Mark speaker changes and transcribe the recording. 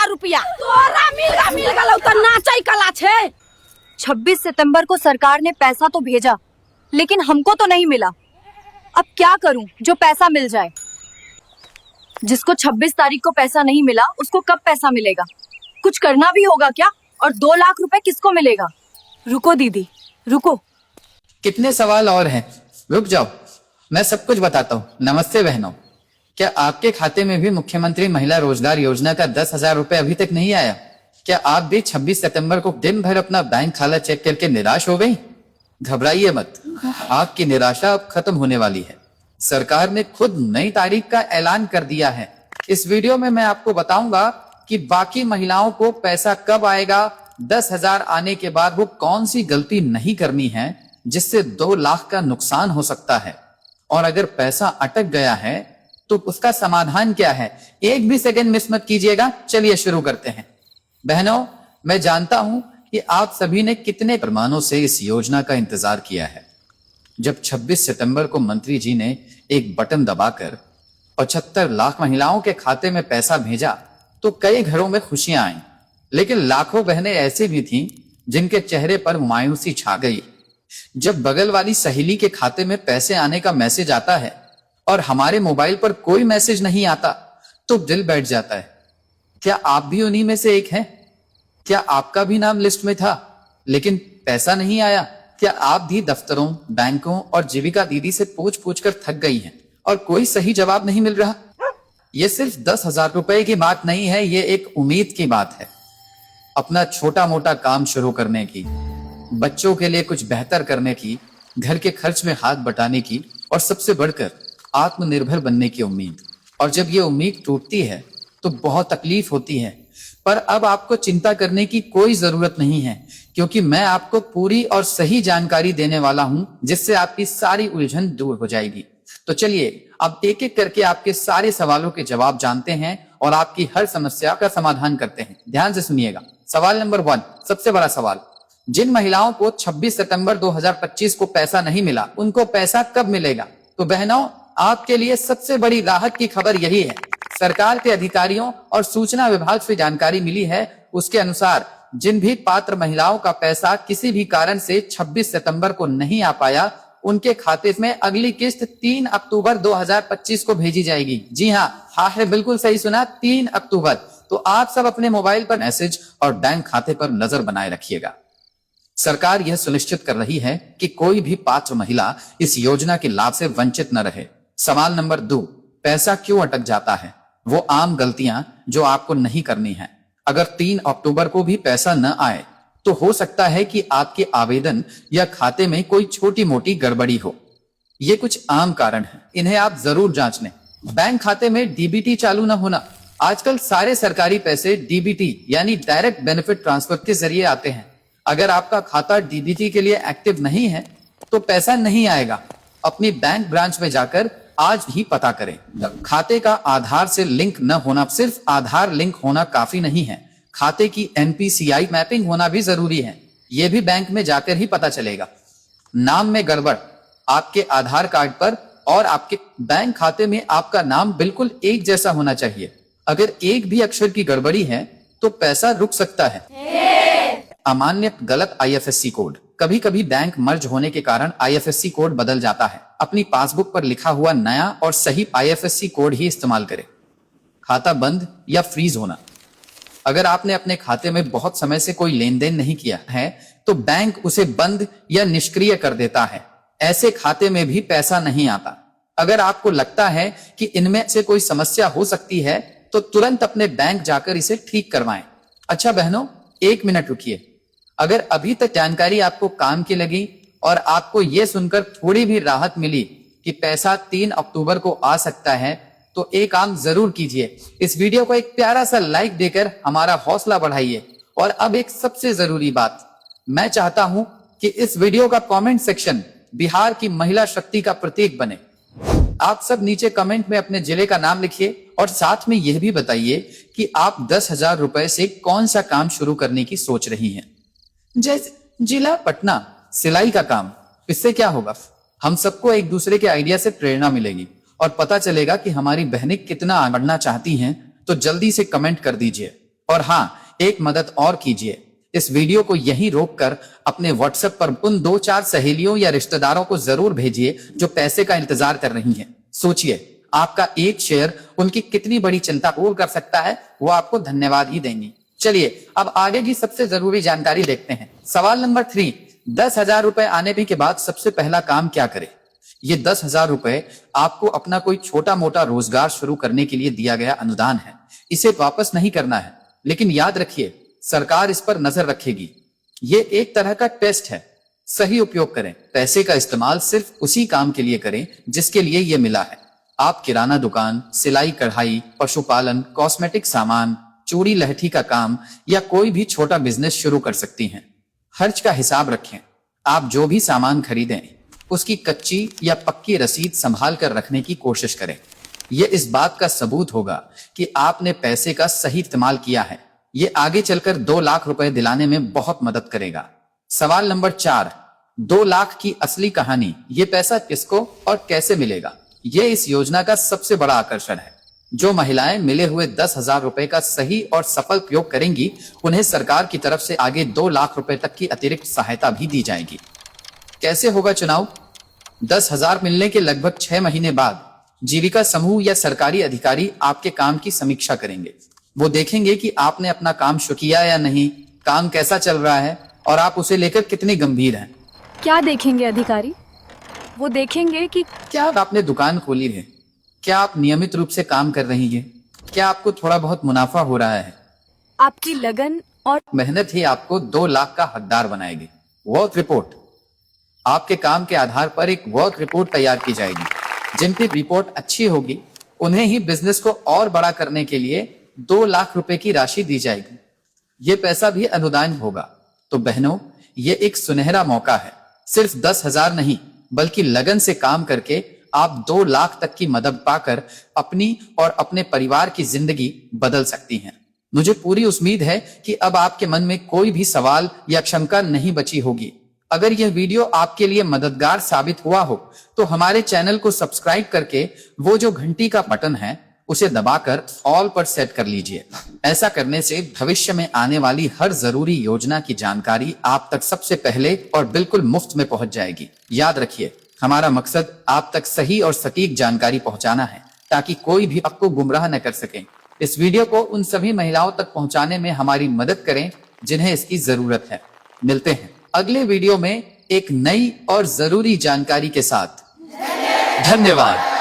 Speaker 1: 1000 रुपया तोरा मिल गलो त नाचै कला छे।
Speaker 2: 26 सितंबर को सरकार ने पैसा तो भेजा, लेकिन हमको तो नहीं मिला। अब क्या करूं जो पैसा मिल जाए। जिसको 26 तारीख को पैसा नहीं मिला उसको कब पैसा मिलेगा? कुछ करना भी होगा क्या? और 2 लाख रुपए किसको मिलेगा?
Speaker 1: रुको दीदी रुको,
Speaker 3: कितने सवाल और हैं, रुक जाओ, मैं सब कुछ बताता हूँ। नमस्ते बहनों, क्या आपके खाते में भी मुख्यमंत्री महिला रोजगार योजना का 10,000 रुपए अभी तक नहीं आया? क्या आप भी 26 सितंबर को दिन भर अपना बैंक खाला चेक करके निराश हो गई? घबराइए मत, आपकी निराशा अब खत्म होने वाली है। सरकार ने खुद नई तारीख का ऐलान कर दिया है। इस वीडियो में मैं आपको बताऊंगा कि बाकी महिलाओं को पैसा कब आएगा, 10,000 आने के बाद वो कौन सी गलती नहीं करनी है जिससे 2 लाख का नुकसान हो सकता है, और अगर पैसा अटक गया है तो उसका समाधान क्या है। एक भी सेकंड मिस मत कीजिएगा। चलिए शुरू करते हैं। बहनों, मैं जानता हूं कि आप सभी ने कितने प्रमाणों से इस योजना का इंतजार किया है। जब 26 सितंबर को मंत्री जी ने एक बटन दबाकर 75 लाख महिलाओं के खाते में पैसा भेजा तो कई घरों में खुशियां आईं, लेकिन लाखों बहनें ऐसी भी थीं जिनके चेहरे पर मायूसी छा गई। जब बगल वाली सहेली के खाते में पैसे आने का मैसेज आता है और हमारे मोबाइल पर कोई मैसेज नहीं आता तो दिल बैठ जाता है। क्या आप भी उन्हीं में से एक हैं? क्या आपका भी नाम लिस्ट में था लेकिन पैसा नहीं आया? क्या आप भी दफ्तरों, बैंकों और जीविका दीदी से पूछ पूछ कर थक गई हैं और कोई सही जवाब नहीं मिल रहा? ये सिर्फ 10,000 रुपए की बात नहीं है, ये एक उम्मीद की बात है। अपना छोटा मोटा काम शुरू करने की, बच्चों के लिए कुछ बेहतर करने की, घर के खर्च में हाथ बटाने की और सबसे बढ़कर आत्मनिर्भर बनने की उम्मीद। और जब ये उम्मीद टूटती है तो बहुत तकलीफ होती है, पर अब आपको चिंता करने की कोई जरूरत नहीं है, क्योंकि मैं आपको पूरी और सही जानकारी देने वाला हूं जिससे आपकी सारी उलझन दूर हो जाएगी। तो चलिए अब एक एक करके आपके सारे सवालों के जवाब जानते हैं और आपकी हर समस्या का समाधान करते हैं। ध्यान से सुनिएगा। सवाल नंबर 1, सबसे बड़ा सवाल, जिन महिलाओं को 26 सितंबर 2025 को पैसा नहीं मिला उनको पैसा कब मिलेगा? तो बहनों, आपके लिए सबसे बड़ी राहत की खबर यही है। सरकार के अधिकारियों और सूचना विभाग से जानकारी मिली है, उसके अनुसार जिन भी पात्र महिलाओं का पैसा किसी भी कारण से 26 सितंबर को नहीं आ पाया, उनके खाते में अगली किस्त 3 अक्टूबर 2025 को भेजी जाएगी। जी हाँ है, बिल्कुल सही सुना, 3 अक्टूबर। तो आप सब अपने मोबाइल पर मैसेज और बैंक खाते पर नजर बनाए रखिएगा। सरकार यह सुनिश्चित कर रही है कि कोई भी पात्र महिला इस योजना के लाभ से वंचित न रहे। सवाल नंबर 2, पैसा क्यों अटक जाता है? वो आम गलतियां जो आपको नहीं करनी है। अगर 3 अक्टूबर को भी पैसा न आए तो हो सकता है कि आपके आवेदन या खाते में कोई छोटी मोटी गड़बड़ी हो। ये कुछ आम कारण है, इन्हें आप जरूर जांच लें। बैंक खाते में डीबीटी चालू न होना। आजकल सारे सरकारी पैसे डीबीटी यानी डायरेक्ट बेनिफिट ट्रांसफर के जरिए आते हैं। अगर आपका खाता डीबीटी के लिए एक्टिव नहीं है तो पैसा नहीं आएगा। अपनी बैंक ब्रांच में जाकर आज ही पता करें। खाते का आधार से लिंक न होना, सिर्फ आधार लिंक होना काफी नहीं है, खाते की एनपीसीआई मैपिंग होना भी जरूरी है। यह भी बैंक में जाकर ही पता चलेगा। नाम में गड़बड़, आपके आधार कार्ड पर और आपके बैंक खाते में आपका नाम बिल्कुल एक जैसा होना चाहिए। अगर एक भी अक्षर की गड़बड़ी है तो पैसा रुक सकता है। अमान्य गलत आईएफएससी कोड, कभी कभी बैंक मर्ज होने के कारण आईएफएससी कोड बदल जाता है। अपनी पासबुक पर लिखा हुआ नया और सही आईएफएससी कोड ही इस्तेमाल करें। खाता बंद या फ्रीज होना, अगर आपने अपने खाते में बहुत समय से कोई लेन देन नहीं किया है तो बैंक उसे बंद या निष्क्रिय कर देता है। ऐसे खाते में भी पैसा नहीं आता। अगर आपको लगता है कि इनमें से कोई समस्या हो सकती है तो तुरंत अपने बैंक जाकर इसे ठीक करवाएं। अच्छा बहनों, 1 मिनट रुकिए। अगर अभी तक जानकारी आपको काम की लगी और आपको यह सुनकर थोड़ी भी राहत मिली कि पैसा 3 अक्टूबर को आ सकता है तो एक काम जरूर कीजिए, इस वीडियो को एक प्यारा सा लाइक देकर हमारा हौसला बढ़ाइए। और अब एक सबसे जरूरी बात, मैं चाहता हूं कि इस वीडियो का कमेंट सेक्शन बिहार की महिला शक्ति का प्रतीक बने। आप सब नीचे कमेंट में अपने जिले का नाम लिखिए और साथ में यह भी बताइए कि आप 10,000 रुपए से कौन सा काम शुरू करने की सोच रही हैं। जैसे जिला पटना, सिलाई का काम। इससे क्या होगा, हम सबको एक दूसरे के आइडिया से प्रेरणा मिलेगी और पता चलेगा कि हमारी बहनें कितना बढ़ना चाहती हैं। तो जल्दी से कमेंट कर दीजिए। और हाँ, एक मदद और कीजिए, इस वीडियो को यहीं रोककर अपने व्हाट्सएप पर उन 2-4 सहेलियों या रिश्तेदारों को जरूर भेजिए जो पैसे का इंतजार कर रही हैं। सोचिए, आपका एक शेयर उनकी कितनी बड़ी चिंता दूर कर सकता है, वो आपको धन्यवाद ही देंगी। चलिए अब आगे की सबसे जरूरी जानकारी देखते हैं। सवाल नंबर 3, 10,000 रुपए आने के बाद सबसे पहला काम क्या करें? ये 10,000 रुपए आपको अपना कोई छोटा मोटा रोजगार शुरू करने के लिए दिया गया अनुदान है। इसे वापस नहीं करना है, लेकिन याद रखिए सरकार इस पर नजर रखेगी। ये एक तरह का टेस्ट है, सही उपयोग करें। पैसे का इस्तेमाल सिर्फ उसी काम के लिए करें जिसके लिए ये मिला है। आप किराना दुकान, सिलाई कढ़ाई, पशुपालन, कॉस्मेटिक सामान, चूड़ी लहठी का काम या कोई भी छोटा बिजनेस शुरू कर सकती हैं। खर्च का हिसाब रखें। आप जो भी सामान खरीदें उसकी कच्ची या पक्की रसीद संभाल कर रखने की कोशिश करें। यह इस बात का सबूत होगा कि आपने पैसे का सही इस्तेमाल किया है। ये आगे चलकर 2 लाख रुपए दिलाने में बहुत मदद करेगा। सवाल नंबर 4, 2 लाख की असली कहानी। ये पैसा किसको और कैसे मिलेगा? ये इस योजना का सबसे बड़ा आकर्षण है। जो महिलाएं मिले हुए 10,000 रुपए का सही और सफल उपयोग करेंगी, उन्हें सरकार की तरफ से आगे 2 लाख रुपए तक की अतिरिक्त सहायता भी दी जाएगी। कैसे होगा चुनाव? 10,000 मिलने के लगभग 6 महीने बाद जीविका समूह या सरकारी अधिकारी आपके काम की समीक्षा करेंगे। वो देखेंगे कि आपने अपना काम शुरू किया या नहीं, काम कैसा चल रहा है और आप उसे लेकर कितने गंभीर हैं।
Speaker 2: क्या देखेंगे अधिकारी? वो देखेंगे कि
Speaker 3: क्या आपने दुकान खोली है, क्या आप नियमित रूप से काम कर रही हैं, क्या आपको थोड़ा बहुत मुनाफा हो रहा है।
Speaker 2: आपकी लगन और
Speaker 3: मेहनत ही आपको 2 लाख का हकदार बनाएगी। वर्क रिपोर्ट, आपके काम के आधार पर एक वर्क रिपोर्ट तैयार की जाएगी। जिनकी रिपोर्ट अच्छी होगी उन्हें ही बिजनेस को और बड़ा करने के लिए 2 लाख रुपए की राशि दी जाएगी। ये पैसा भी अनुदान होगा। तो बहनों, ये एक सुनहरा मौका है। सिर्फ 10,000 नहीं बल्कि लगन से काम करके आप 2 लाख तक की मदद पाकर अपनी और अपने परिवार की जिंदगी बदल सकती हैं। मुझे पूरी उम्मीद है कि अब आपके मन में कोई भी सवाल या शंका नहीं बची होगी। अगर यह वीडियो आपके लिए मददगार साबित हुआ हो तो हमारे चैनल को सब्सक्राइब करके वो जो घंटी का बटन है उसे दबाकर ऑल पर सेट कर लीजिए। ऐसा करने से भविष्य में आने वाली हर जरूरी योजना की जानकारी आप तक सबसे पहले और बिल्कुल मुफ्त में पहुंच जाएगी। याद रखिए, हमारा मकसद आप तक सही और सटीक जानकारी पहुंचाना है ताकि कोई भी आपको गुमराह न कर सके। इस वीडियो को उन सभी महिलाओं तक पहुंचाने में हमारी मदद करें जिन्हें इसकी जरूरत है। मिलते हैं अगले वीडियो में एक नई और जरूरी जानकारी के साथ। धन्यवाद।